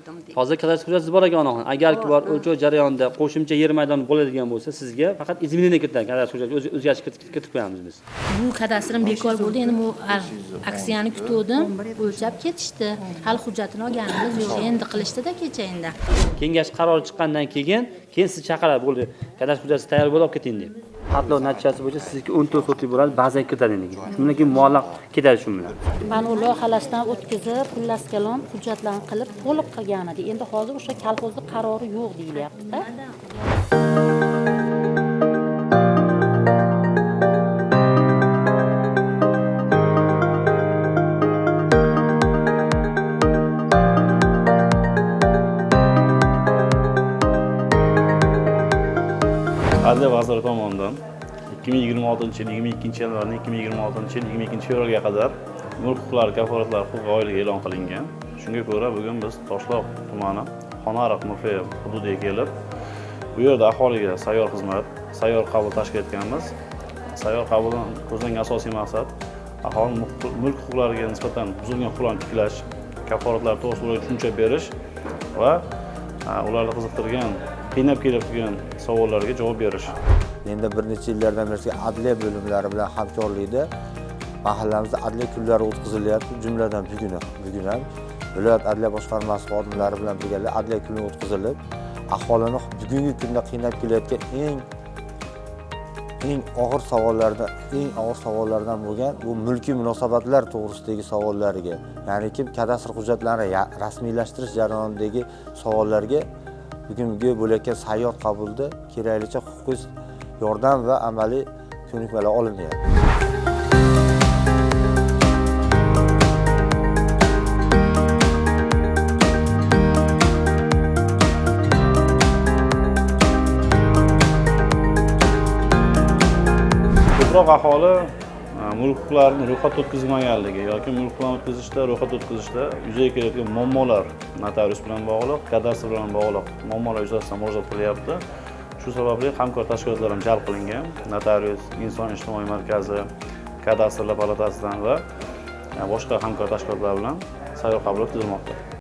qildim deb. Hozir kadastr hujjati bor ekan onaxon. Agarki bor o'lchov jarayonida qo'shimcha yer maydoni bo'ladigan bo'lsa, sizga faqat izminini kiritadi. Kadastr hujjati o'zgartirish kiritib qo'yamiz biz. Bu kadastrim bekor bo'ldi. Endi bu aksiyani kutdim, o'lchab ketishdi. Hali hujjatini olganimiz yo'q. Endi qilishdi-da kecha endi. Kengash qarori chiqqandan keyin sizni chaqiradi, bo'ldi. Kadastr hujjati tayyor bo'lib olib keting deb. Xatlov natijasi bo'yicha sizga 14 sotlik bo'ladi, bazaga kiritadi endi. Shundan keyin muallaq ketadi shu bilan. Mana u loyihalashdan o'tkazib, xullas kalom hujjatlarni qilib to'liq qilgan edi. Endi hozir o'sha kolxozning qarori yo'q deyilyapti-da. Adliya vaziri tomonidan 2026-yil, 22-yanvardan 2026-yil, 22-fevralga qadar mulk huquqlari kafolatlari huquqiy oyligi e'lon qilingan. Shunga ko'ra bugun biz Toshloq tumani Xonariq MF hududiga kelib, bu yerda aholiga sayyor xizmat, sayyor qabul tashkil etganmiz. Sayyor qabuldan ko'zlangan asosiy maqsad aholi mulk huquqlariga nisbatan buzilgan huquqlarni tiklash, kafolatlar to'g'risida ularga tushuncha berish va ularni qiziqtirgan, qiynab keladigan savollarga javob berish. Endi bir necha yillardan beri adliya bo'limlari bilan hamkorlikda mahallamizda adliya kunlari o'tkazilyapti. Jumladan bugun ham viloyat adliya boshqarmasi xodimlari bilan birga adliya kuni o'tkazilib, aholini bugungi kunda qiynab kelayotgan eng og'ir savollardan bo'lgan bu mulkiy munosabatlar to'g'risidagi savollariga, ya'ni kim kadastr hujjatlarini rasmiylashtirish jarayonidagi savollarga bugungi bo'layotgan sayyor qabulda keraklicha huquqiy yordam va amaliy ko'nikmalar olinyapti. Ko'proq aholi mulk huquqlarini ro'yxatga o'tkazilmaganligi yoki mulk huquqlarini o'tkazishda, ro'yxatga o'tkazishda yuzaga kelayotgan muammolar notarius bilan bog'liq, kadastr bilan bog'liq muammolar yuzasidan murojaat qilyapti. Shu sababli hamkor tashkilotlar ham jalb qilingan. Notarius, Inson ijtimoiy markazi, kadastrlar palatasidan va boshqa hamkor tashkilotlar bilan sayyor qabul o'tkazilmoqda.